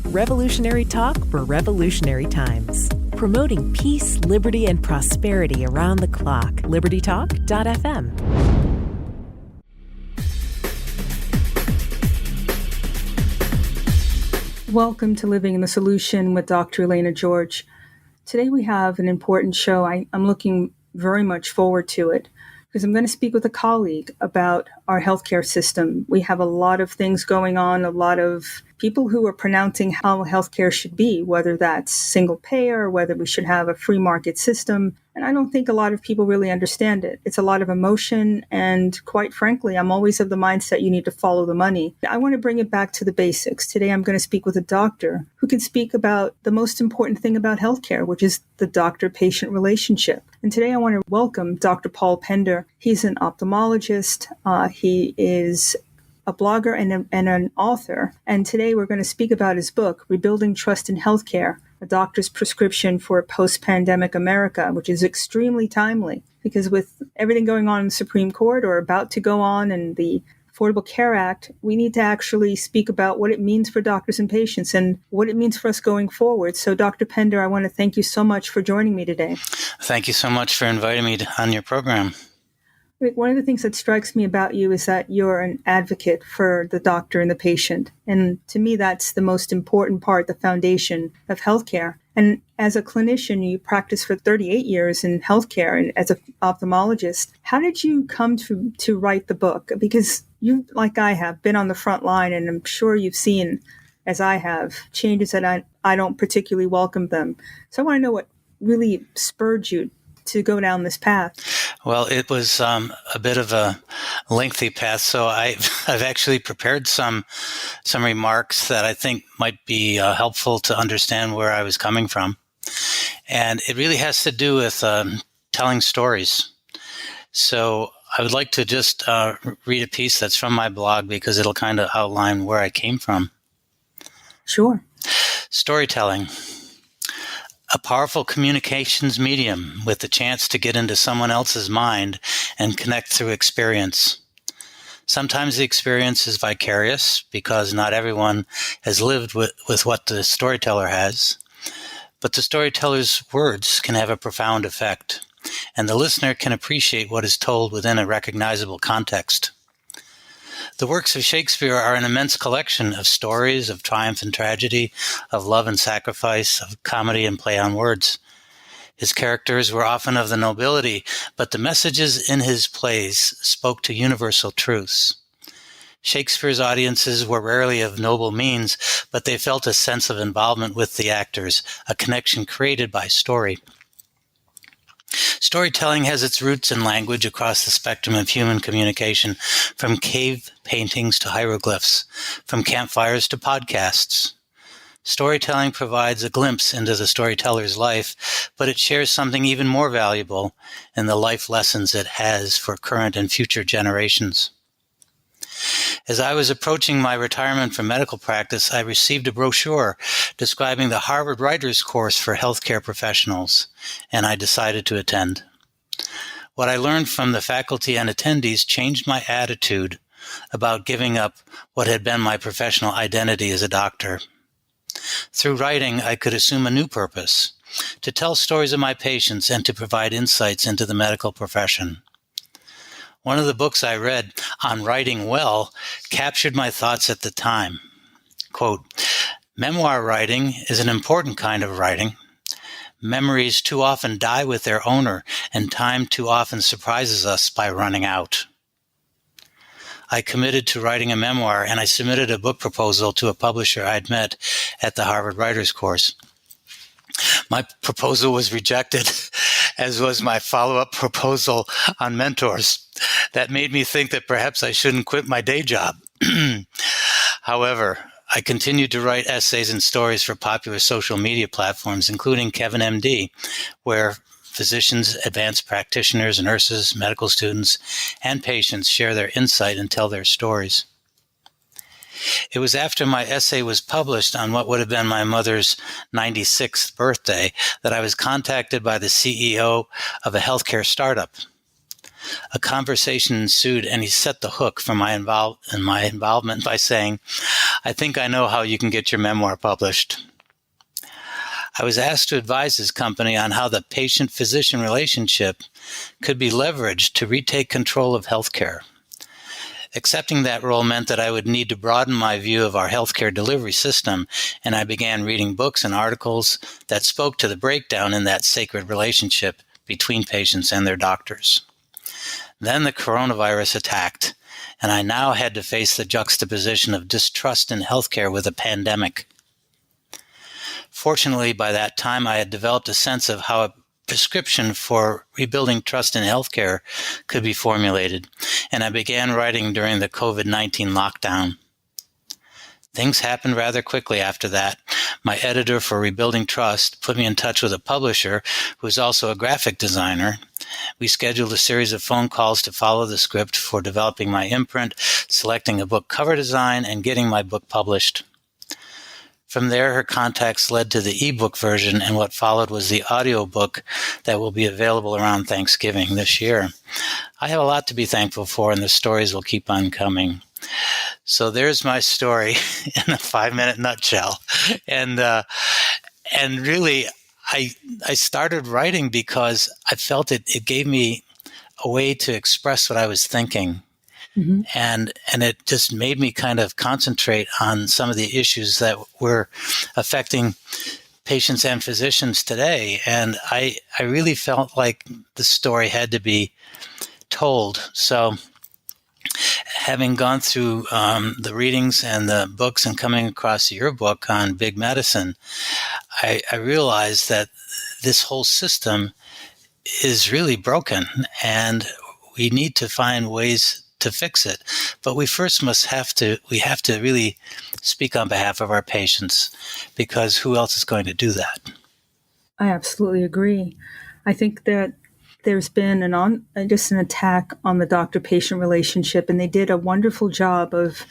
Revolutionary talk for revolutionary times. Promoting peace, liberty, and prosperity around the clock. LibertyTalk.fm. Welcome to Living in the Solution with Dr. Elaina George. Today we have an important show. I'm looking very much forward to it because I'm going to speak with a colleague about our healthcare system. We have a lot of things going on, a lot of people who are pronouncing how healthcare should be, whether that's single payer, whether we should have a free market system. And I don't think a lot of people really understand it. It's a lot of emotion. And quite frankly, I'm always of the mindset you need to follow the money. I want to bring it back to the basics. Today, I'm going to speak with a doctor who can speak about the most important thing about healthcare, which is the doctor-patient relationship. And today, I want to welcome Dr. Paul Pender. He's an ophthalmologist. He is a blogger and an author. And today we're going to speak about his book, Rebuilding Trust in Healthcare, a doctor's prescription for post-pandemic America, which is extremely timely because with everything going on in the Supreme Court or about to go on in the Affordable Care Act, we need to actually speak about what it means for doctors and patients and what it means for us going forward. So Dr. Pender, I want to thank you so much for joining me today. Thank you so much for inviting me on your program. One of the things that strikes me about you is that you're an advocate for the doctor and the patient. And to me, that's the most important part, the foundation of healthcare. And as a clinician, you practiced for 38 years in healthcare and as an ophthalmologist. How did you come to write the book? Because you, like I have, been on the front line, and I'm sure you've seen, as I have, changes that I don't particularly welcome them. So I want to know what really spurred you to go down this path. Well, it was a bit of a lengthy path, so I've actually prepared some remarks that I think might be helpful to understand where I was coming from. And it really has to do with telling stories. So I would like to just read a piece that's from my blog because it'll kind of outline where I came from. Sure. Storytelling. A powerful communications medium with the chance to get into someone else's mind and connect through experience. Sometimes the experience is vicarious because not everyone has lived with what the storyteller has, but the storyteller's words can have a profound effect, and the listener can appreciate what is told within a recognizable context. The works of Shakespeare are an immense collection of stories of triumph and tragedy, of love and sacrifice, of comedy and play on words. His characters were often of the nobility, but the messages in his plays spoke to universal truths. Shakespeare's audiences were rarely of noble means, but they felt a sense of involvement with the actors, a connection created by story. Storytelling has its roots in language across the spectrum of human communication, from cave paintings to hieroglyphs, from campfires to podcasts. Storytelling provides a glimpse into the storyteller's life, but it shares something even more valuable in the life lessons it has for current and future generations. As I was approaching my retirement from medical practice, I received a brochure describing the Harvard Writers Course for healthcare professionals, and I decided to attend. What I learned from the faculty and attendees changed my attitude about giving up what had been my professional identity as a doctor. Through writing, I could assume a new purpose, to tell stories of my patients and to provide insights into the medical profession. One of the books I read on writing well captured my thoughts at the time. Quote, "Memoir writing is an important kind of writing. Memories too often die with their owner, and time too often surprises us by running out." I committed to writing a memoir, and I submitted a book proposal to a publisher I'd met at the Harvard Writers Course. My proposal was rejected, as was my follow-up proposal on mentors. That made me think that perhaps I shouldn't quit my day job. However, I continued to write essays and stories for popular social media platforms, including Kevin MD, where physicians, advanced practitioners, nurses, medical students, and patients share their insight and tell their stories. It was after my essay was published on what would have been my mother's 96th birthday that I was contacted by the CEO of a healthcare startup. A conversation ensued, and he set the hook for my involvement by saying, "I think I know how you can get your memoir published." I was asked to advise his company on how the patient-physician relationship could be leveraged to retake control of healthcare. Accepting that role meant that I would need to broaden my view of our healthcare delivery system, and I began reading books and articles that spoke to the breakdown in that sacred relationship between patients and their doctors. Then the coronavirus attacked, and I now had to face the juxtaposition of distrust in healthcare with a pandemic. Fortunately, by that time, I had developed a sense of how a prescription for rebuilding trust in healthcare could be formulated, and I began writing during the COVID-19 lockdown. Things happened rather quickly after that. My editor for Rebuilding Trust put me in touch with a publisher who is also a graphic designer. We scheduled a series of phone calls to follow the script for developing my imprint, selecting a book cover design, and getting my book published. From there, her contacts led to the ebook version, and what followed was the audiobook that will be available around Thanksgiving this year. I have a lot to be thankful for, and the stories will keep on coming. So there's my story in a 5-minute nutshell. And really, I started writing because I felt it gave me a way to express what I was thinking. Mm-hmm. And it just made me kind of concentrate on some of the issues that were affecting patients and physicians today. And I really felt like the story had to be told. So having gone through the readings and the books and coming across your book on big medicine, I realized that this whole system is really broken, and we need to find ways to fix it. But we first have to really speak on behalf of our patients, because who else is going to do that? I absolutely agree. I think that there's been just an attack on the doctor-patient relationship, and they did a wonderful job of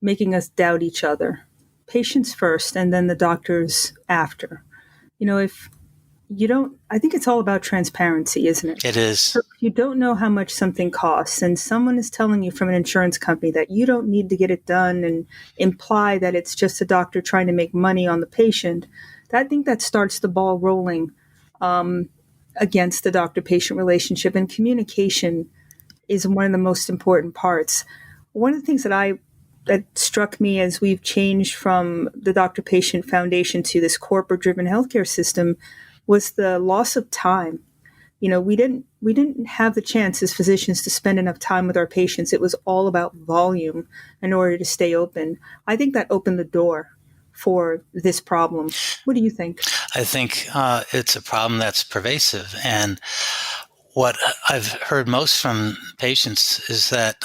making us doubt each other. Patients first, and then the doctors after. If you don't, I think it's all about transparency, isn't it? It is. So if you don't know how much something costs, and someone is telling you from an insurance company that you don't need to get it done and imply that it's just a doctor trying to make money on the patient, I think that starts the ball rolling against the doctor-patient relationship. And communication is one of the most important parts. One of the things that struck me as we've changed from the doctor-patient foundation to this corporate-driven healthcare system was the loss of time. We didn't have the chance as physicians to spend enough time with our patients. It was all about volume in order to stay open. I think that opened the door for this problem. What do you think? I think it's a problem that's pervasive. And what I've heard most from patients is that,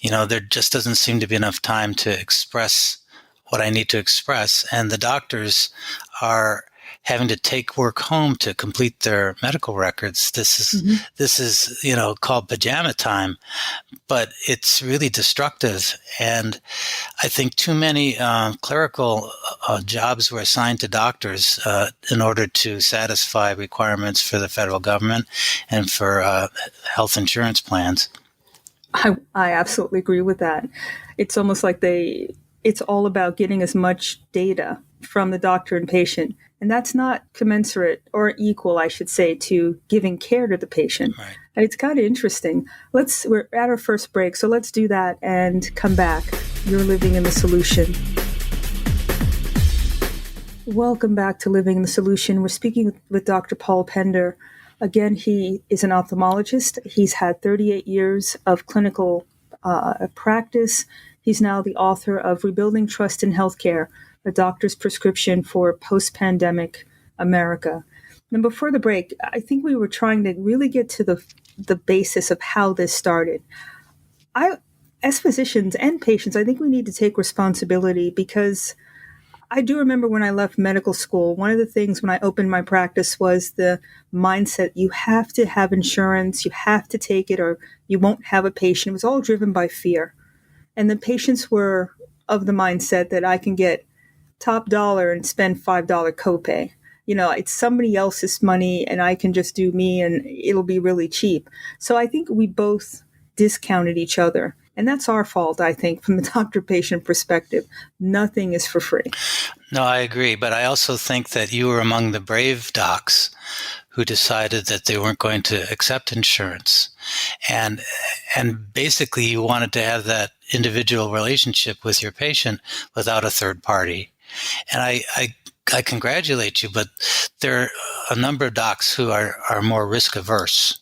there just doesn't seem to be enough time to express what I need to express. And the doctors are having to take work home to complete their medical records. This is called pajama time, but it's really destructive. And I think too many clerical jobs were assigned to doctors in order to satisfy requirements for the federal government and for health insurance plans. I absolutely agree with that. It's almost like it's all about getting as much data from the doctor and patient. And that's not commensurate or equal, I should say, to giving care to the patient. Right. And it's kind of interesting. We're at our first break, so let's do that and come back. You're living in the solution. Welcome back to Living in the Solution. We're speaking with Dr. Paul Pender. Again, he is an ophthalmologist. He's had 38 years of clinical practice. He's now the author of Rebuilding Trust in Healthcare, a doctor's prescription for post-pandemic America. And before the break, I think we were trying to really get to the basis of how this started. As physicians and patients, I think we need to take responsibility, because I do remember when I left medical school, one of the things when I opened my practice was the mindset, you have to have insurance, you have to take it, or you won't have a patient. It was all driven by fear. And the patients were of the mindset that I can get top dollar and spend $5 copay. it's somebody else's money and I can just do me and it'll be really cheap. So I think we both discounted each other. And that's our fault, I think, from the doctor-patient perspective. Nothing is for free. No, I agree. But I also think that you were among the brave docs who decided that they weren't going to accept insurance. And basically you wanted to have that individual relationship with your patient without a third party. And I congratulate you, but there are a number of docs who are more risk averse,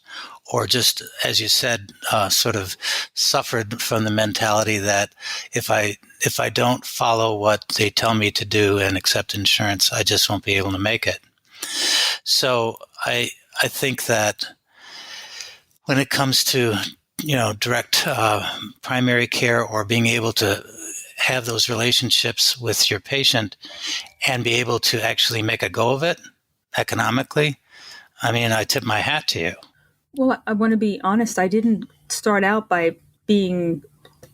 or just, as you said, sort of suffered from the mentality that if I don't follow what they tell me to do and accept insurance, I just won't be able to make it. So I think that when it comes to direct primary care or being able to have those relationships with your patient and be able to actually make a go of it economically, I tip my hat to you. Well, I want to be honest. I didn't start out by being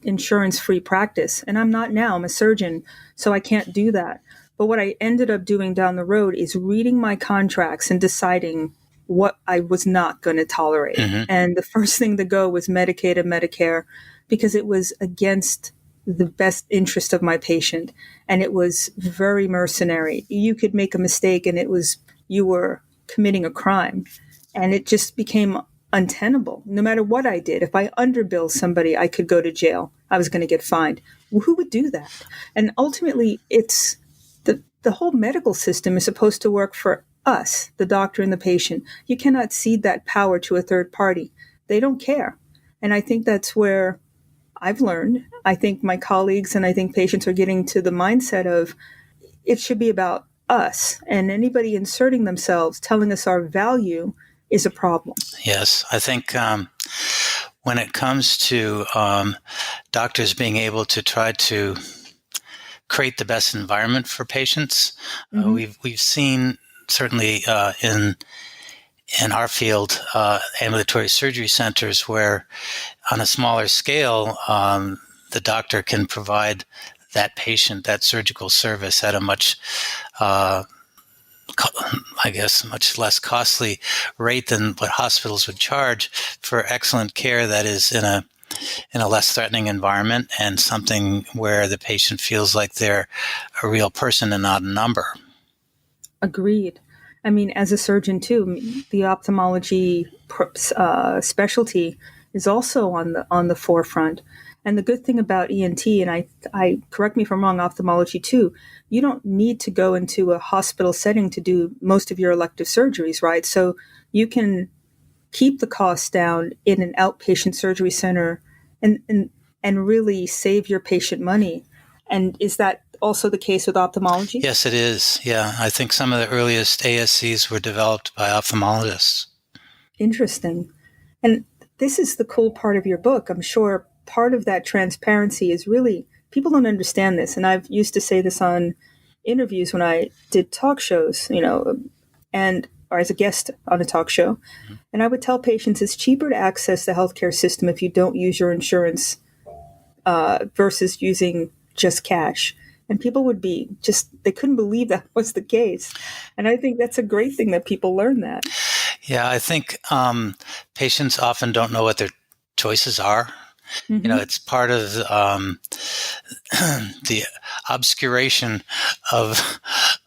insurance-free practice, and I'm not now. I'm a surgeon, so I can't do that. But what I ended up doing down the road is reading my contracts and deciding what I was not going to tolerate. Mm-hmm. And the first thing to go was Medicaid and Medicare, because it was against the best interest of my patient. And it was very mercenary. You could make a mistake and you were committing a crime. And it just became untenable. No matter what I did, if I underbill somebody, I could go to jail. I was going to get fined. Well, who would do that? And ultimately, it's the whole medical system is supposed to work for us, the doctor and the patient. You cannot cede that power to a third party. They don't care. And I think that's where I've learned. I think my colleagues and I think patients are getting to the mindset of it should be about us, and anybody inserting themselves, telling us our value is a problem. Yes, I think when it comes to doctors being able to try to create the best environment for patients, mm-hmm. We've seen certainly in our field, ambulatory surgery centers, where on a smaller scale, the doctor can provide that patient that surgical service at a much less costly rate than what hospitals would charge for excellent care that is in a less threatening environment and something where the patient feels like they're a real person and not a number. Agreed. As a surgeon too, the ophthalmology specialty is also on the forefront. And the good thing about ENT, and I correct me if I'm wrong, ophthalmology too, you don't need to go into a hospital setting to do most of your elective surgeries, right? So you can keep the costs down in an outpatient surgery center and really save your patient money. And is that also the case with ophthalmology? Yes, it is. Yeah, I think some of the earliest ASCs were developed by ophthalmologists. Interesting. And this is the cool part of your book. I'm sure part of that transparency is really, people don't understand this. And I've used to say this on interviews when I did talk shows, or as a guest on a talk show. Mm-hmm. And I would tell patients it's cheaper to access the healthcare system if you don't use your insurance versus using just cash. And people would be they couldn't believe that was the case. And I think that's a great thing that people learn that. Yeah, I think patients often don't know what their choices are. Mm-hmm. It's part of the obscuration of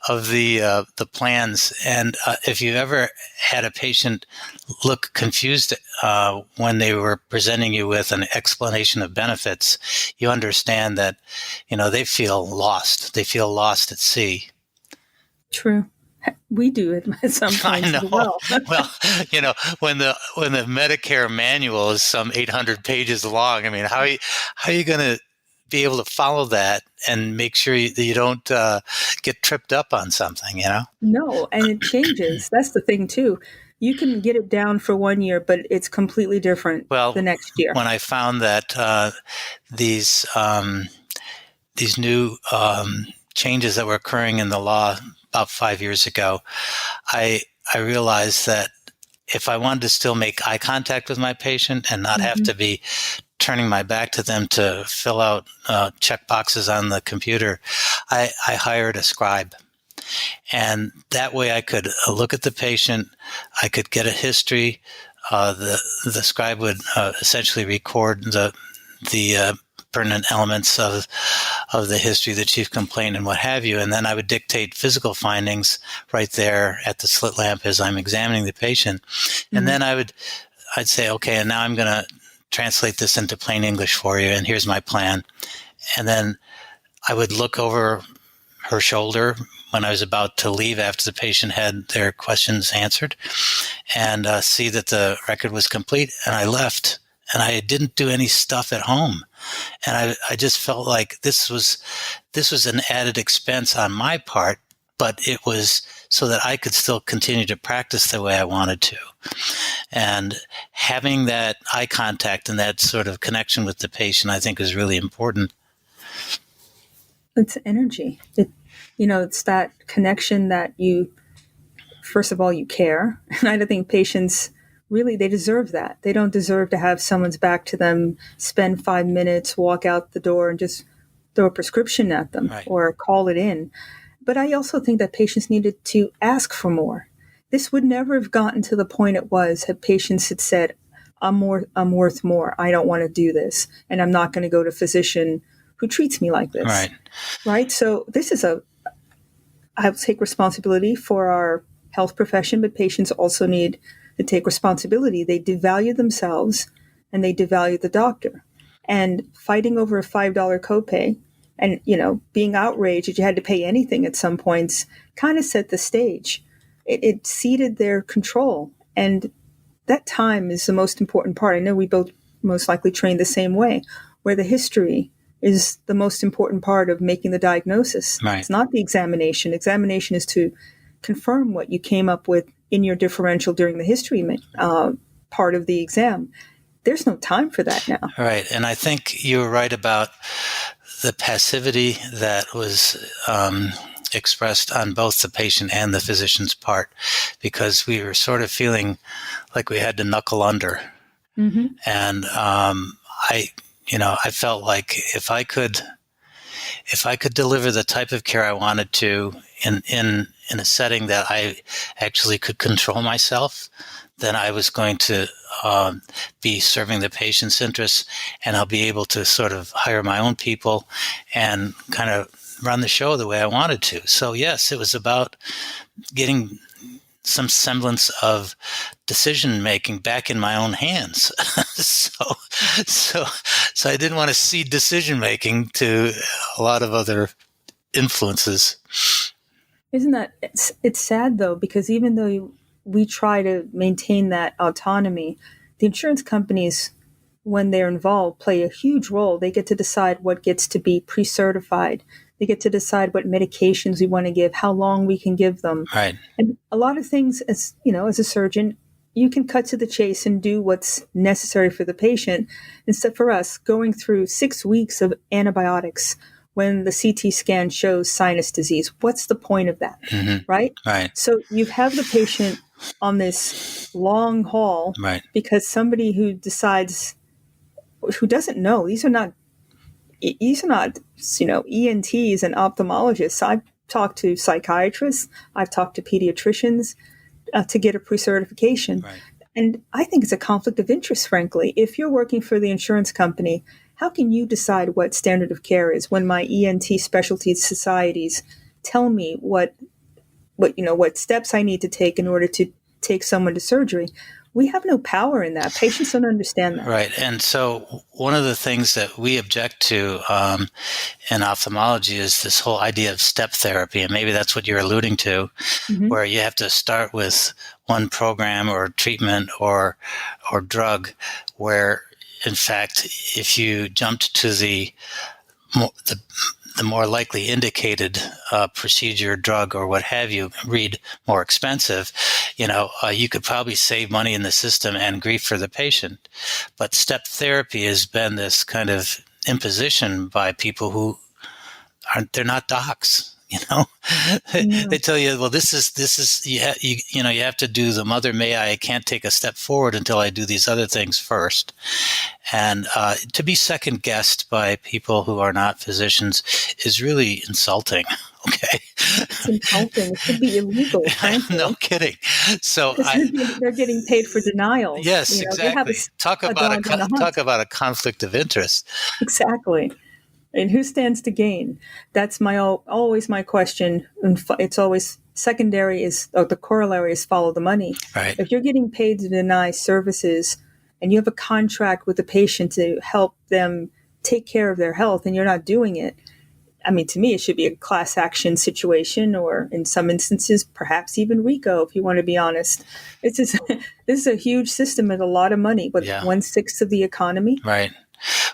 the plans. And if you've ever had a patient look confused when they were presenting you with an explanation of benefits, you understand that they feel lost. They feel lost at sea. True. We do it sometimes. I know. As well. Well, when the Medicare manual is some 800 pages long, how are you going to be able to follow that and make sure that you don't get tripped up on something? No, and it changes. That's the thing too. You can get it down for 1 year, but it's completely different the next year. When I found that these new changes that were occurring in the law about 5 years ago, I realized that if I wanted to still make eye contact with my patient and not mm-hmm. have to be turning my back to them to fill out check boxes on the computer, I hired a scribe. And that way I could look at the patient, I could get a history. The scribe would essentially record the pertinent elements of the history, the chief complaint, and what have you. And then I would dictate physical findings right there at the slit lamp as I'm examining the patient. Mm-hmm. And then I'd say, okay, and now I'm going to translate this into plain English for you, and here's my plan. And then I would look over her shoulder when I was about to leave after the patient had their questions answered, and see that the record was complete. And I left, and I didn't do any stuff at home. And I just felt like this was an added expense on my part, but it was so that I could still continue to practice the way I wanted to. And having that eye contact and that sort of connection with the patient, I think, is really important. It's energy. It's that connection that first of all, you care. And I think patients really, they deserve that. They don't deserve to have someone's back to them, spend 5 minutes, walk out the door and just throw a prescription at them, right, or call it in. But I also think that patients needed to ask for more. This would never have gotten to the point it was had patients had said, I'm worth more. I don't want to do this. And I'm not going to go to a physician who treats me like this. Right. Right. So this is I have to take responsibility for our health profession, but patients also need to take responsibility. They devalue themselves and they devalue the doctor. And fighting over a $5 copay and, being outraged that you had to pay anything at some points kind of set the stage. It ceded their control. And that time is the most important part. I know we both most likely trained the same way, where the history is the most important part of making the diagnosis. Right. It's not the examination. Examination is to confirm what you came up with in your differential during the history part of the exam. There's no time for that now. Right. And I think you were right about the passivity that was expressed on both the patient and the physician's part, because we were sort of feeling like we had to knuckle under. Mm-hmm. And I felt like if I could deliver the type of care I wanted to in a setting that I actually could control myself, then I was going to be serving the patient's interests, and I'll be able to sort of hire my own people and kind of run the show the way I wanted to. So yes, it was about getting some semblance of decision making back in my own hands. So I didn't want to cede decision making to a lot of other influences. Isn't that it's sad though, because even though we try to maintain that autonomy, the insurance companies, when they're involved, play a huge role. They get to decide what gets to be pre-certified. They get to decide what medications we want to give, how long we can give them. Right. And a lot of things, as a surgeon, you can cut to the chase and do what's necessary for the patient. Instead, for us, going through 6 weeks of antibiotics when the CT scan shows sinus disease, what's the point of that? Mm-hmm. Right? Right. So you have the patient on this long haul, right, because somebody who decides, who doesn't know, these are not ENTs and ophthalmologists. I've talked to psychiatrists, I've talked to pediatricians to get a pre-certification. Right. And I think it's a conflict of interest, frankly. If you're working for the insurance company, how can you decide what standard of care is when my ENT specialty societies tell me what steps I need to take in order to take someone to surgery? We have no power in that. Patients don't understand that. Right. And so one of the things that we object to in ophthalmology is this whole idea of step therapy. And maybe that's what you're alluding to, mm-hmm, where you have to start with one program or treatment or drug, where, in fact, if you jumped to the more likely indicated procedure, drug, or what have you, read more expensive, you could probably save money in the system and grief for the patient. But step therapy has been this kind of imposition by people who they're not docs. They tell you, well, this is you have to do the mother may I can't take a step forward until I do these other things first. And to be second guessed by people who are not physicians is really insulting. Okay. It's insulting. It should be illegal, No frankly. kidding. So Because they're getting paid for denials. yes, They have exactly. a dog on the Talk hunt. about a conflict of interest. Exactly. And who stands to gain? That's always my question. And it's always secondary the corollary is follow the money. Right. If you're getting paid to deny services and you have a contract with the patient to help them take care of their health and you're not doing it, I mean, to me, it should be a class action situation, or in some instances, perhaps even RICO, if you want to be honest. It's just, this is a huge system with a lot of money, but 1/6 of the economy. Right.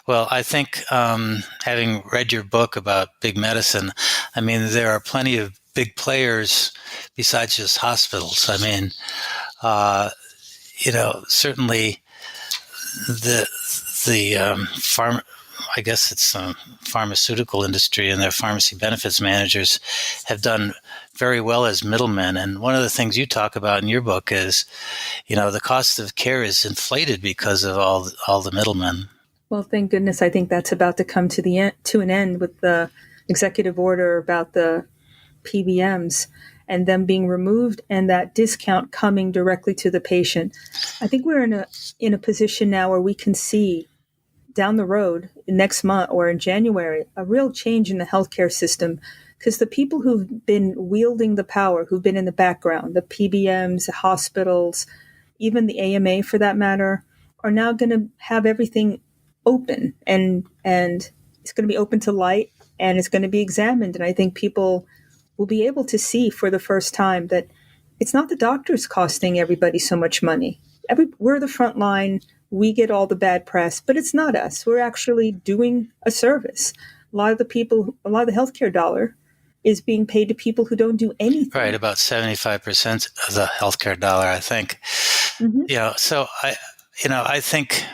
Well, I think having read your book about big medicine, I mean, there are plenty of big players besides just hospitals. I mean, certainly the I guess it's pharmaceutical industry and their pharmacy benefits managers have done very well as middlemen. And one of the things you talk about in your book is, the cost of care is inflated because of all the middlemen. Well, thank goodness. I think that's about to come to an end with the executive order about the PBMs and them being removed and that discount coming directly to the patient. I think we're in a position now where we can see down the road next month or in January a real change in the healthcare system, because the people who've been wielding the power, who've been in the background, the PBMs, the hospitals, even the AMA for that matter, are now going to have everything open and it's going to be open to light and it's going to be examined. And I think people will be able to see for the first time that it's not the doctors costing everybody so much money. We're the front line. We get all the bad press, but it's not us. We're actually doing a service. A lot of the healthcare dollar is being paid to people who don't do anything. Right, about 75% of the healthcare dollar, I think. Mm-hmm. So I think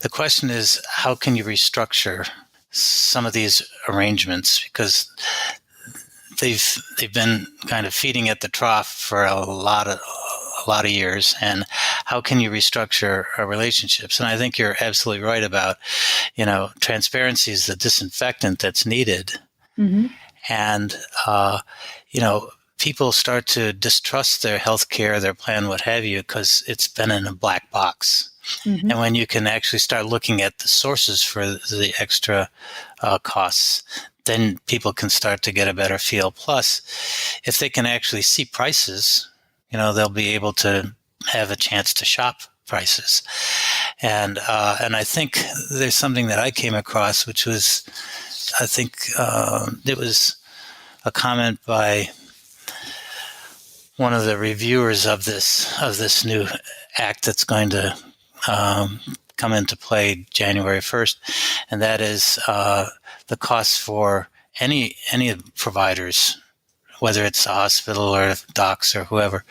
the question is, how can you restructure some of these arrangements? Because they've been kind of feeding at the trough for a lot of years, and how can you restructure relationships? And I think you're absolutely right about, transparency is the disinfectant that's needed. Mm-hmm. And, people start to distrust their health care, their plan, what have you, because it's been in a black box. Mm-hmm. And when you can actually start looking at the sources for the extra costs, then people can start to get a better feel. Plus, if they can actually see prices, they'll be able to have a chance to shop prices. And I think there's something that I came across, which was, I think it was a comment by one of the reviewers of this new act that's going to come into play January 1st, and that is the costs for any providers, whether it's a hospital or docs or whoever,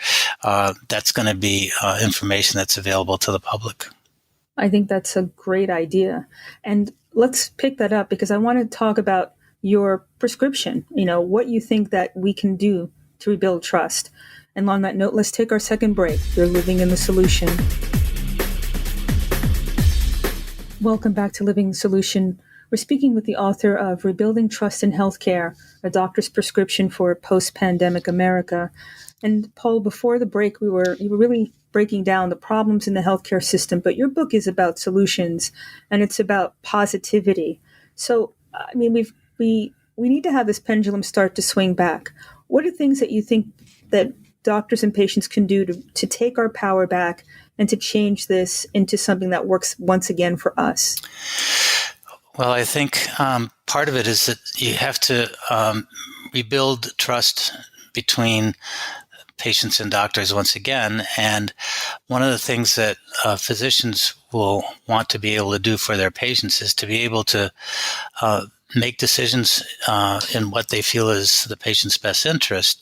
that's going to be information that's available to the public. I think that's a great idea. And let's pick that up, because I want to talk about your prescription, what you think that we can do to rebuild trust. And on that note, let's take our second break. You're living in the solution. Welcome back to Living the Solution. We're speaking with the author of Rebuilding Trust in Healthcare, A Doctor's Prescription for Post-Pandemic America. And Paul, before the break, you were really breaking down the problems in the healthcare system, but your book is about solutions and it's about positivity. So, I mean, we need to have this pendulum start to swing back. What are things that you think that doctors and patients can do to take our power back and to change this into something that works once again for us? Well, I think part of it is that you have to rebuild trust between patients and doctors once again. And one of the things that physicians will want to be able to do for their patients is to be able to make decisions in what they feel is the patient's best interest,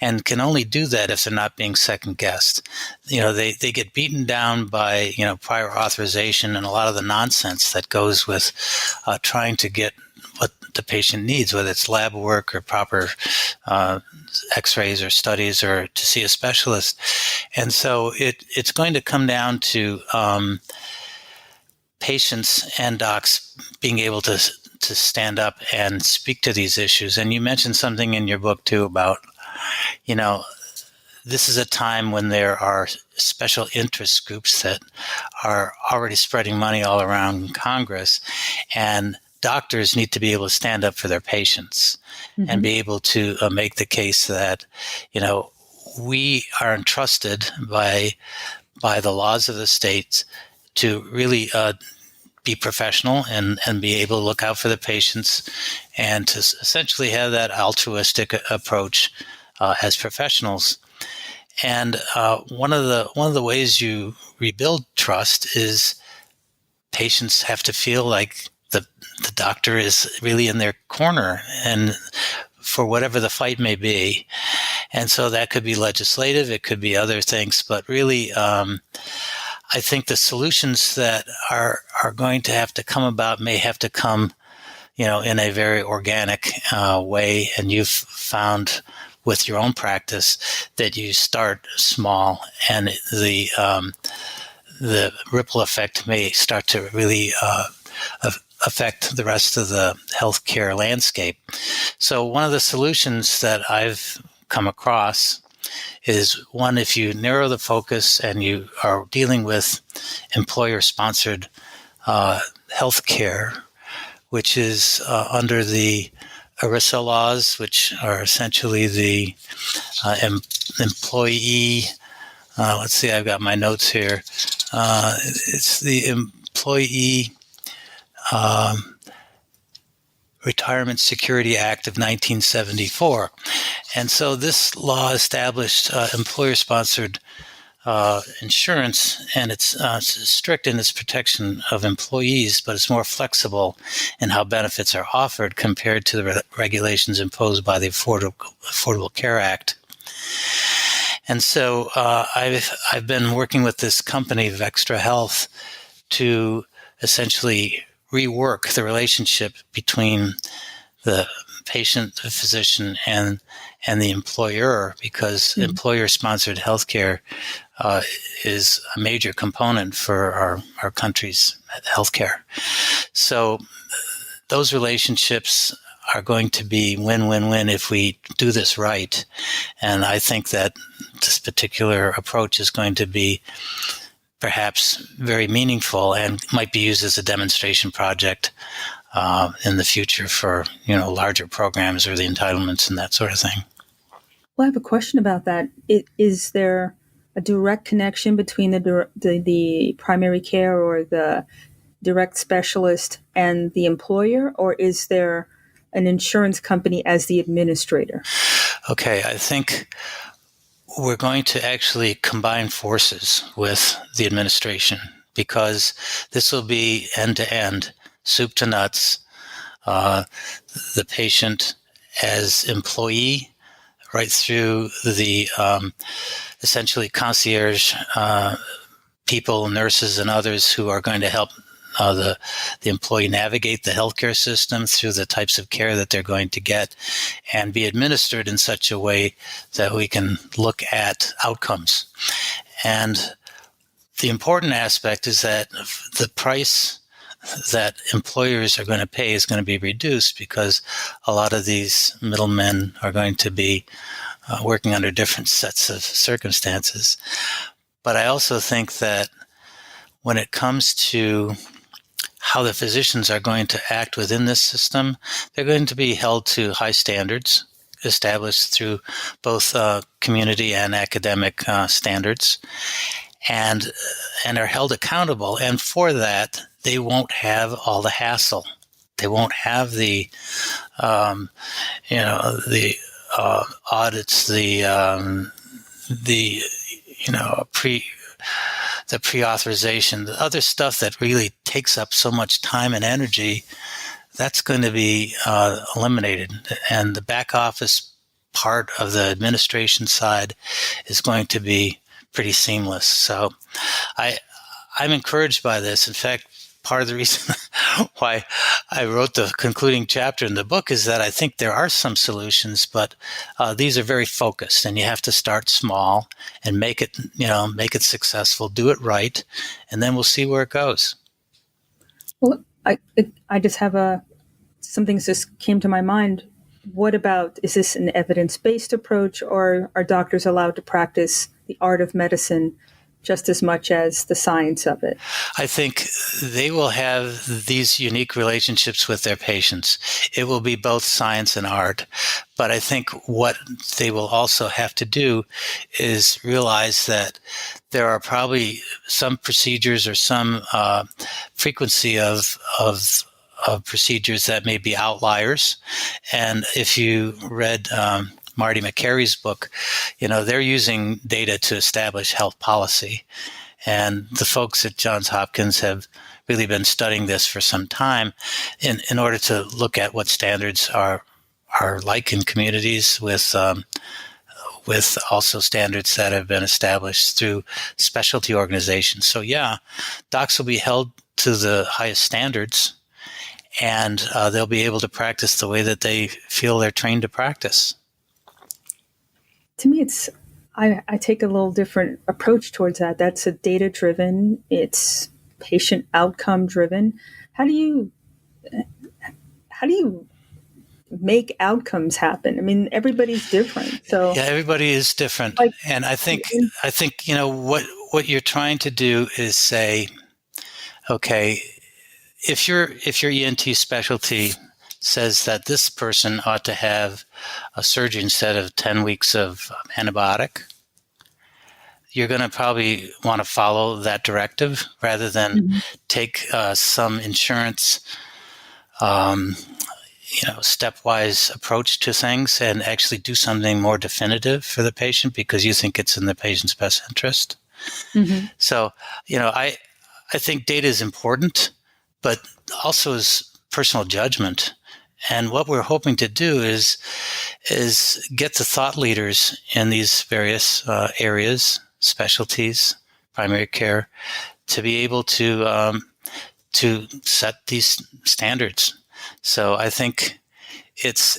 and can only do that if they're not being second guessed. They get beaten down by, prior authorization and a lot of the nonsense that goes with trying to get what the patient needs, whether it's lab work or proper x-rays or studies or to see a specialist. And so it's going to come down to patients and docs being able to stand up and speak to these issues. And you mentioned something in your book too about you know, this is a time when there are special interest groups that are already spreading money all around Congress, and doctors need to be able to stand up for their patients and be able to make the case that, we are entrusted by the laws of the states to really be professional and be able to look out for the patients and to essentially have that altruistic approach as professionals. And one of the ways you rebuild trust is patients have to feel like the doctor is really in their corner, and for whatever the fight may be. And so that could be legislative, it could be other things, but really, I think the solutions that are going to have to come about may have to come, in a very organic way. And you've found with your own practice that you start small, and the ripple effect may start to really affect the rest of the healthcare landscape. So one of the solutions that I've come across is one, if you narrow the focus and you are dealing with employer-sponsored healthcare, which is under the ERISA laws, which are essentially the employee. Let's see, I've got my notes here. It's the Employee Retirement Security Act of 1974. And so this law established employer-sponsored insurance, and it's strict in its protection of employees, but it's more flexible in how benefits are offered compared to the regulations imposed by the Affordable Care Act. And so I've been working with this company, Vextra Health, to essentially rework the relationship between the patient, the physician, and the employer, because employer-sponsored healthcare is a major component for our country's healthcare. So those relationships are going to be win-win-win if we do this right. And I think that this particular approach is going to be perhaps very meaningful and might be used as a demonstration project in the future for, larger programs or the entitlements and that sort of thing. Well, I have a question about that. Is there a direct connection between the primary care or the direct specialist and the employer, or is there an insurance company as the administrator? Okay, I think we're going to actually combine forces with the administration, because this will be end-to-end, soup to nuts. The patient as employee, right through the essentially concierge people, nurses and others who are going to help the employee navigate the healthcare system through the types of care that they're going to get, and be administered in such a way that we can look at outcomes. And the important aspect is that the price that employers are going to pay is going to be reduced, because a lot of these middlemen are going to be working under different sets of circumstances. But I also think that when it comes to how the physicians are going to act within this system, they're going to be held to high standards established through both community and academic standards, and are held accountable. And for that, they won't have all the hassle. They won't have the, the audits, the pre-authorization, the other stuff that really takes up so much time and energy. That's going to be eliminated. And the back office part of the administration side is going to be pretty seamless. So I'm encouraged by this. In fact, part of the reason why I wrote the concluding chapter in the book is that I think there are some solutions, but these are very focused, and you have to start small and make it successful, do it right, and then we'll see where it goes. Well, I just have something just came to my mind what about, is this an evidence-based approach, or are doctors allowed to practice the art of medicine just as much as the science of it? I think they will have these unique relationships with their patients. It will be both science and art. But I think what they will also have to do is realize that there are probably some procedures or some frequency of procedures that may be outliers. And if you read Marty McCary's book, they're using data to establish health policy. And the folks at Johns Hopkins have really been studying this for some time in order to look at what standards are like in communities with also standards that have been established through specialty organizations. So yeah, docs will be held to the highest standards, and they'll be able to practice the way that they feel they're trained to practice. To me, I take a little different approach towards that. That's a data-driven, it's patient outcome-driven. How do you make outcomes happen? I mean, everybody's different. So yeah, everybody is different. And I think what you're trying to do is say, okay, if your ENT specialty says that this person ought to have a surgery instead of 10 weeks of antibiotic, you're going to probably want to follow that directive rather than take some insurance stepwise approach to things and actually do something more definitive for the patient because you think it's in the patient's best interest. Mm-hmm. So, I think data is important, but also is personal judgment. And what we're hoping to do is get the thought leaders in these various areas, specialties, primary care, to be able to set these standards. So I think it's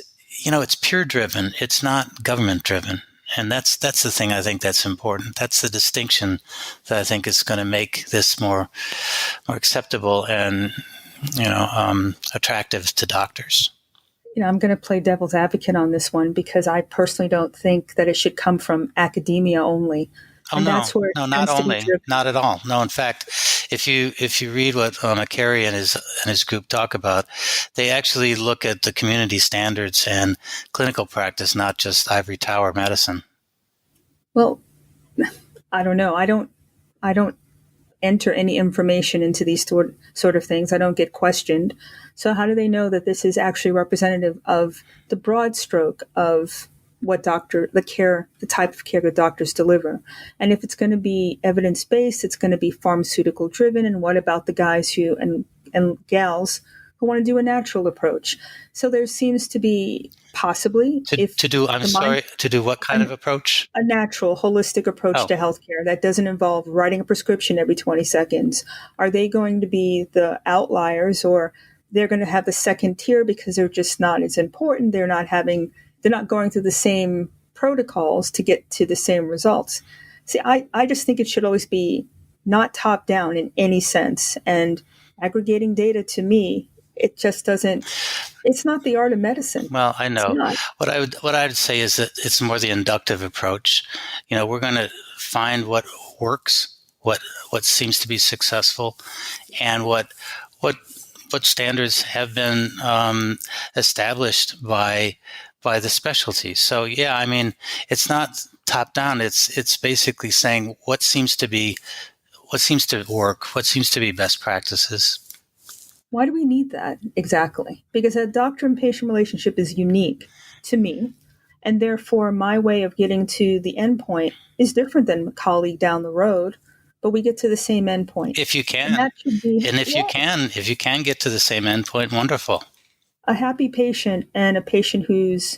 peer driven. It's not government driven. And that's the thing I think that's important. That's the distinction that I think is going to make this more acceptable and attractive to doctors. I'm going to play devil's advocate on this one because I personally don't think that it should come from academia only. Oh, and that's where not at all. No, in fact, if you read what McCary and his group talk about, they actually look at the community standards and clinical practice, not just ivory tower medicine. Well, I don't know. I don't enter any information into these sort of things. I don't get questioned. So how do they know that this is actually representative of the broad stroke of what the type of care that doctors deliver? And if it's going to be evidence-based, it's going to be pharmaceutical driven. And what about the guys who and gals who want to do a natural approach? So there seems to be possibly to do what kind of approach? A natural, holistic approach to healthcare that doesn't involve writing a prescription every 20 seconds. Are they going to be the outliers, or they're going to have the second tier because they're just not as important? They're not going through the same protocols to get to the same results. See, I just think it should always be not top down in any sense. And aggregating data, to me, it just doesn't. It's not the art of medicine. Well, I know. What I would say is that it's more the inductive approach. We're going to find what works, what seems to be successful, and what standards have been established by the specialty. So yeah, I mean, it's not top down. It's basically saying what seems to work, what seems to be best practices. Why do we need that exactly? Because a doctor and patient relationship is unique to me, and therefore my way of getting to the endpoint is different than a colleague down the road, but we get to the same endpoint. If you can, if you can get to the same endpoint, wonderful. A happy patient and a patient who's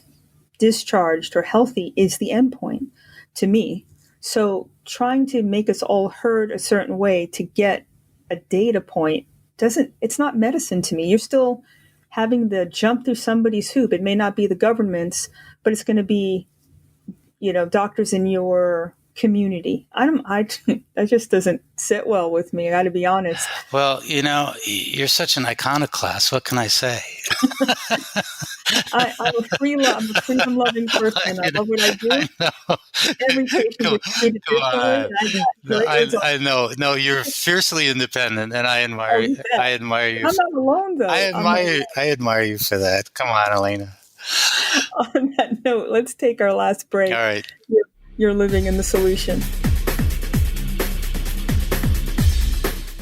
discharged or healthy is the endpoint to me. So trying to make us all herd a certain way to get a data point it's not medicine to me. You're still having to jump through somebody's hoop. It may not be the government's, but it's going to be, doctors in your community. That just doesn't sit well with me. I got to be honest. Well, you're such an iconoclast. What can I say? I'm a freedom-loving person. I love what I do. I know. Every patient gets treated Come differently. on. No, I know. No, you're fiercely independent, and I admire. I admire you. I'm not alone, though. I admire you for that. Come on, Elaina. On that note, let's take our last break. All right. You're living in the solution.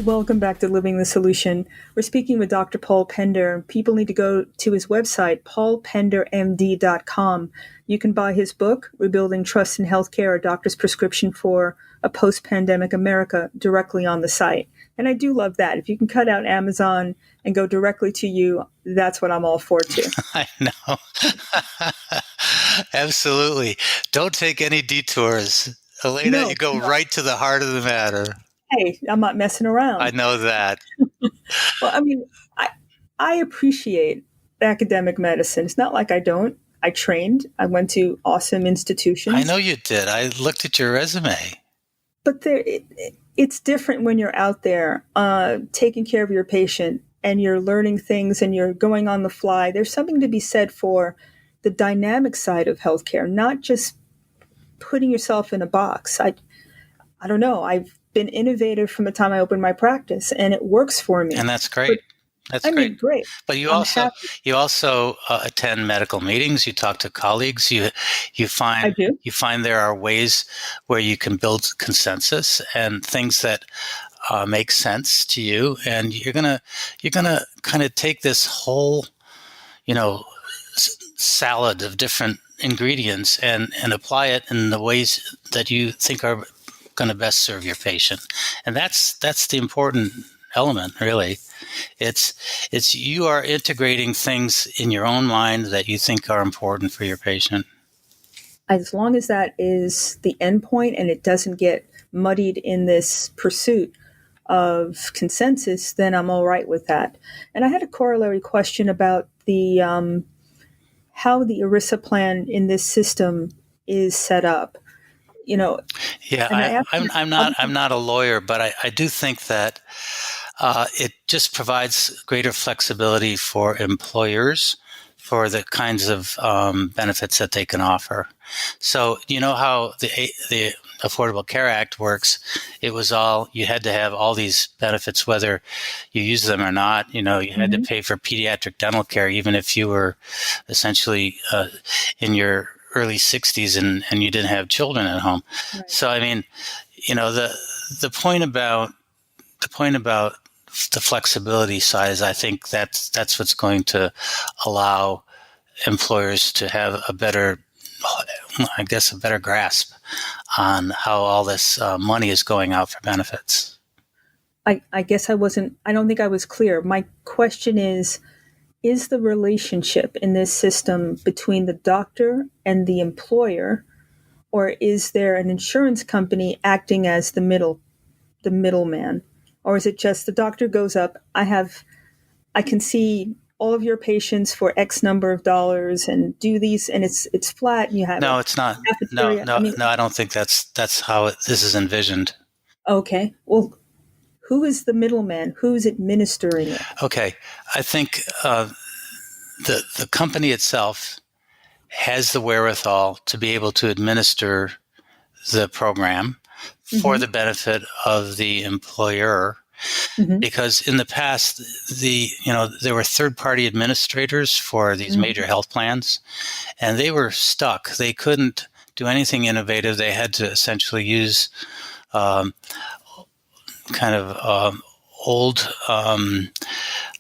Welcome back to Living the Solution. We're speaking with Dr. Paul Pender. People need to go to his website, paulpendermd.com. You can buy his book, Rebuilding Trust in Healthcare, A Doctor's Prescription for a Post-Pandemic America, directly on the site. And I do love that. If you can cut out Amazon and go directly to you, that's what I'm all for, too. I know. Absolutely. Don't take any detours. Elaina, you go right to the heart of the matter. Hey, I'm not messing around. I know that. Well, I mean, I appreciate academic medicine. It's not like I don't. I trained. I went to awesome institutions. I know you did. I looked at your resume. But it's different when you're out there taking care of your patient and you're learning things and you're going on the fly. There's something to be said for the dynamic side of healthcare, not just putting yourself in a box. I don't know. I've been innovative from the time I opened my practice, and it works for me. And that's great. Great. But you also attend medical meetings. You talk to colleagues. You find there are ways where you can build consensus and things that make sense to you. And you're gonna kind of take this whole, salad of different ingredients and apply it in the ways that you think are going to best serve your patient. And that's the important element, really. It's you are integrating things in your own mind that you think are important for your patient. As long as that is the end point and it doesn't get muddied in this pursuit of consensus, then I'm all right with that. And I had a corollary question about the how the ERISA plan in this system is set up. I'm not a lawyer, but I do think that it just provides greater flexibility for employers for the kinds of benefits that they can offer. So you know how the Affordable Care Act works. It was you had to have all these benefits, whether you use them or not. You had to pay for pediatric dental care, even if you were essentially in your early 60s and you didn't have children at home. Right. So, I mean, the point about the flexibility side is, I think that's what's going to allow employers to have a better grasp on how all this money is going out for benefits. I guess I don't think I was clear. My question is the relationship in this system between the doctor and the employer, or is there an insurance company acting as the middleman? Or is it just the doctor goes up, I can see all of your patients for X number of dollars and do these, and it's flat and you have it's not. No, I don't think that's how this is envisioned. Okay. Well, who is the middleman? Who's administering it? Okay. I think the company itself has the wherewithal to be able to administer the program for the benefit of the employer. Because in the past, there were third-party administrators for these major health plans, and they were stuck. They couldn't do anything innovative. They had to essentially use old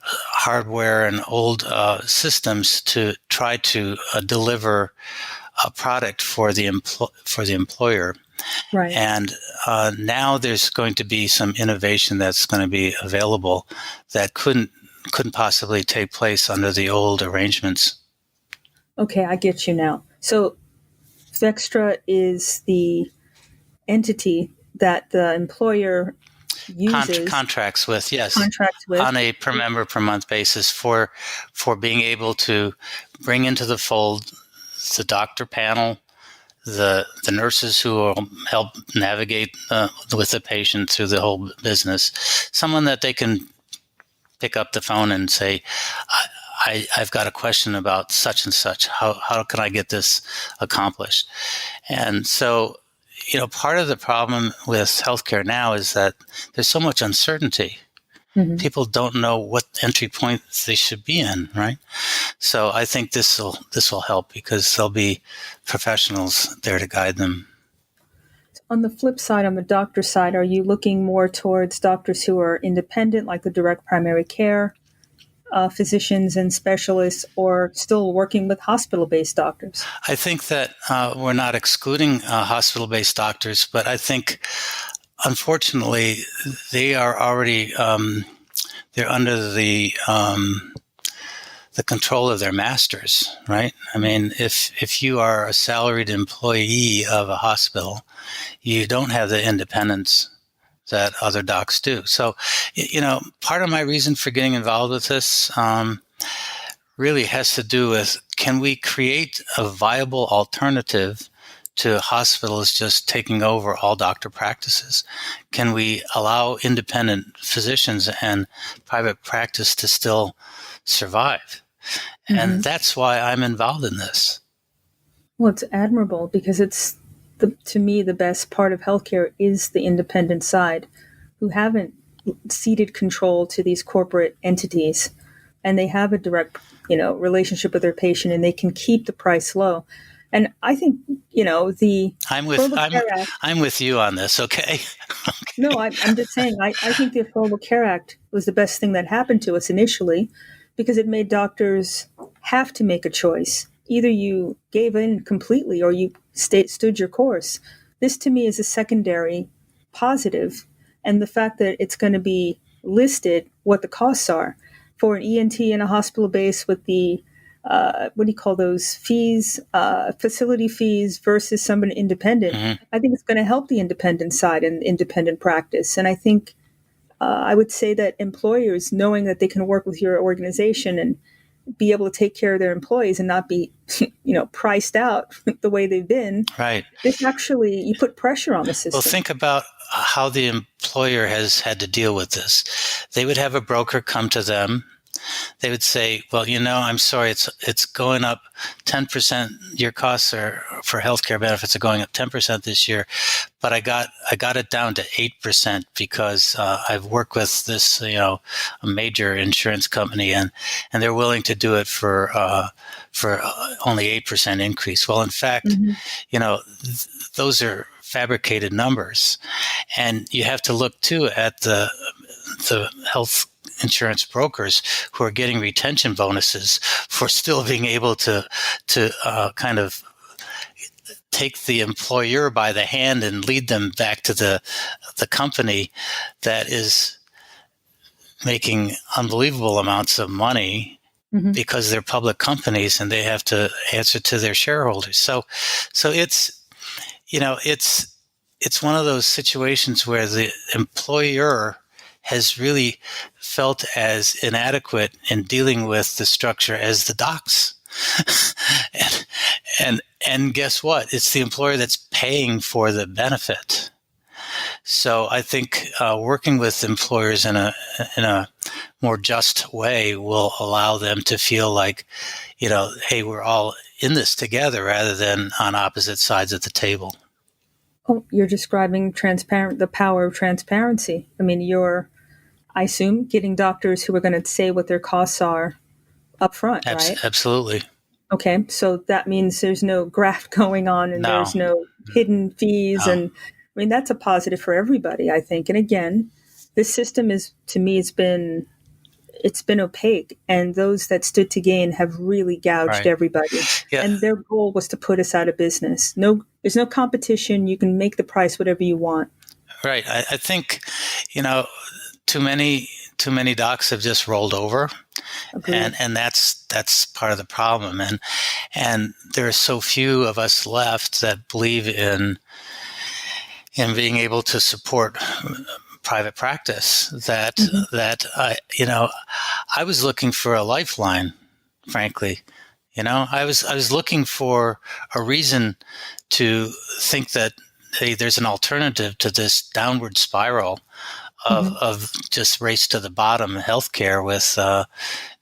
hardware and old systems to try to deliver a product for the employer. Right. And now there's going to be some innovation that's going to be available that couldn't possibly take place under the old arrangements. Okay, I get you now. So Vextra is the entity that the employer uses contracts with on a per member per month basis for being able to bring into the fold the doctor panel, the nurses who will help navigate with the patient through the whole business, someone that they can pick up the phone and say, I've got a question about such and such. How can I get this accomplished? And so, part of the problem with healthcare now is that there's so much uncertainty. Mm-hmm. People don't know what entry point they should be in, right? So I think this will help because there'll be professionals there to guide them. On the flip side, on the doctor side, are you looking more towards doctors who are independent, like the direct primary care physicians and specialists, or still working with hospital-based doctors? I think that we're not excluding hospital-based doctors, but I think, unfortunately, they are already they're under the control of their masters, right? I mean, if you are a salaried employee of a hospital, you don't have the independence that other docs do. So, part of my reason for getting involved with this really has to do with, can we create a viable alternative to hospitals just taking over all doctor practices? Can we allow independent physicians and private practice to still survive? Mm-hmm. And that's why I'm involved in this. Well, it's admirable because to me, the best part of healthcare is the independent side, who haven't ceded control to these corporate entities, and they have a direct, relationship with their patient, and they can keep the price low. And I think, I'm with you on this. Okay. No, I'm just saying. I think the Affordable Care Act was the best thing that happened to us initially, because it made doctors have to make a choice. Either you gave in completely or you stood your course. This, to me, is a secondary positive. And the fact that it's going to be listed what the costs are for an ENT in a hospital base with the, what do you call those fees, facility fees versus someone independent. Mm-hmm. I think it's going to help the independent side and independent practice. And I think I would say that employers, knowing that they can work with your organization and be able to take care of their employees and not be, priced out the way they've been. Right. This actually, you put pressure on the system. Well, think about how the employer has had to deal with this. They would have a broker come to them. They would say, well, I'm sorry, it's going up 10%. Your costs for healthcare benefits are going up 10% this year, but I got it down to 8% because I've worked with this, a major insurance company, and they're willing to do it for only 8% increase. Well, in fact, mm-hmm. Those are fabricated numbers, and you have to look too at the health insurance brokers who are getting retention bonuses for still being able to kind of take the employer by the hand and lead them back to the company that is making unbelievable amounts of money, mm-hmm. because they're public companies and they have to answer to their shareholders. So it's one of those situations where the employer has really felt as inadequate in dealing with the structure as the docs. and guess what? It's the employer that's paying for the benefit. So I think working with employers in a more just way will allow them to feel like, hey, we're all in this together rather than on opposite sides of the table. Oh, you're describing the power of transparency. I mean, I assume, getting doctors who are going to say what their costs are up front, right? Absolutely. Okay, so that means there's no graft going on and there's no hidden fees. And I mean, that's a positive for everybody, I think. And again, this system to me, it's been opaque, and those that stood to gain have really gouged everybody. Yeah. And their goal was to put us out of business. There's no competition. You can make the price whatever you want. Right. I think, too many docs have just rolled over. Agreed. And that's part of the problem. And there are so few of us left that believe in being able to support private practice that mm-hmm. I was looking for a lifeline, frankly. I was looking for a reason to think that, hey, there's an alternative to this downward spiral of just race to the bottom healthcare with the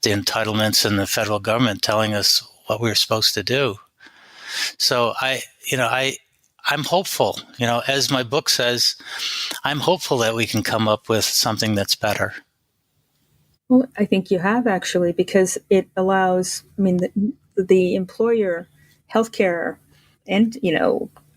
entitlements and the federal government telling us what we were supposed to do. So I'm hopeful, as my book says, I'm hopeful that we can come up with something that's better. Well, I think you have actually, because it allows, the employer healthcare and,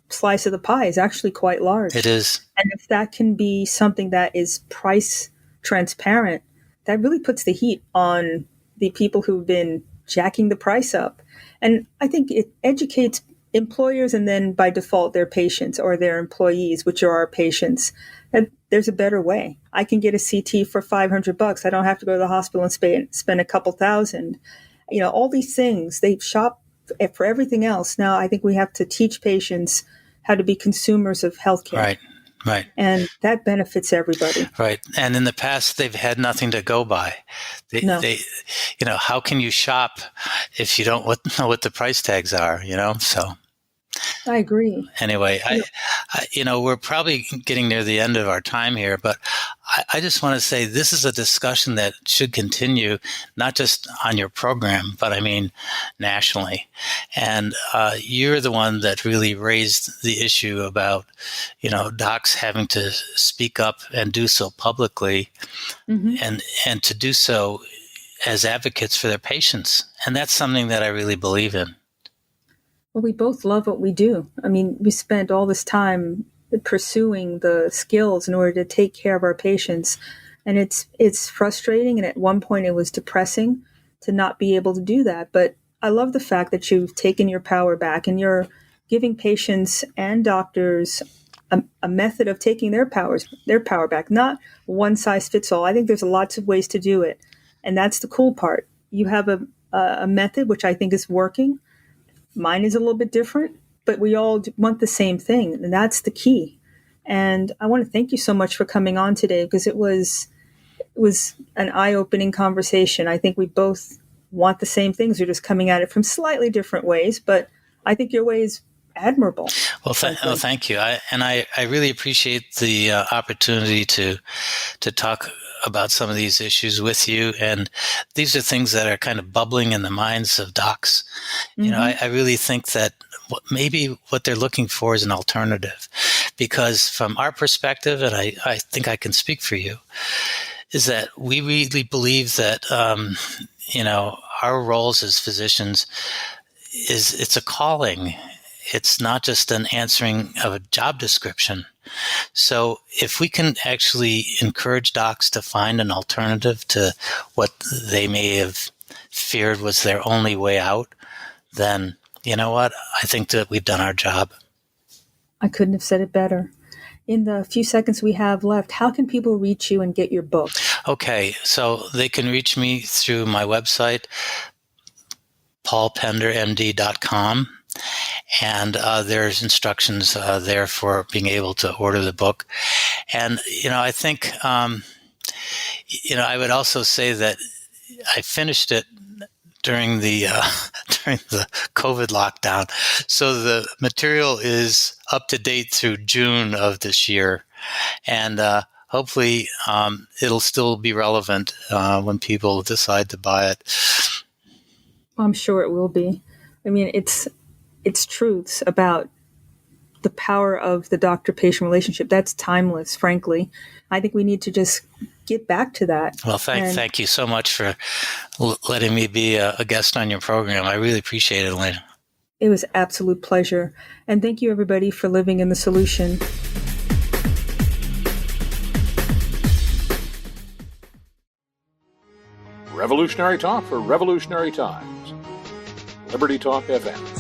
slice of the pie is actually quite large. It is. And if that can be something that is price transparent, that really puts the heat on the people who've been jacking the price up. And I think it educates employers and then by default their patients or their employees, which are our patients, that there's a better way. I can get a CT for $500. I don't have to go to the hospital and spend a couple thousand. All these things, they shop for everything else. Now, I think we have to teach patients how to be consumers of healthcare. Right. And that benefits everybody. Right. And in the past, they've had nothing to go by. They how can you shop if you don't know what the price tags are, So I agree. Anyway, we're probably getting near the end of our time here, but I just want to say this is a discussion that should continue, not just on your program, but nationally. And you're the one that really raised the issue about, docs having to speak up and do so publicly, and to do so as advocates for their patients. And that's something that I really believe in. Well, we both love what we do. We spent all this time pursuing the skills in order to take care of our patients. And it's frustrating. And at one point it was depressing to not be able to do that. But I love the fact that you've taken your power back and you're giving patients and doctors a method of taking their power back, not one size fits all. I think there's lots of ways to do it. And that's the cool part. You have a method, which I think is working. Mine is a little bit different, but we all want the same thing, and that's the key. And I want to thank you so much for coming on today, because it was an eye-opening conversation. I think we both want the same things. We're just coming at it from slightly different ways, but I think your way is admirable. Well, thank you. I really appreciate the opportunity to talk about some of these issues with you. And these are things that are kind of bubbling in the minds of docs. I really think that maybe what they're looking for is an alternative, because from our perspective, and I think I can speak for you, is that we really believe that, our roles as physicians it's a calling. It's not just an answering of a job description. So if we can actually encourage docs to find an alternative to what they may have feared was their only way out, then you know what? I think that we've done our job. I couldn't have said it better. In the few seconds we have left, how can people reach you and get your book? Okay, so they can reach me through my website, paulpendermd.com. And there's instructions there for being able to order the book. And, I think, I would also say that I finished it during the COVID lockdown. So the material is up to date through June of this year. And hopefully it'll still be relevant when people decide to buy it. I'm sure it will be. It's truths about the power of the doctor-patient relationship. That's timeless, frankly. I think we need to just get back to that. Well, thank you so much for letting me be a guest on your program. I really appreciate it, Elaina. It was an absolute pleasure. And thank you, everybody, for living in the solution. Revolutionary talk for revolutionary times. Liberty Talk FM.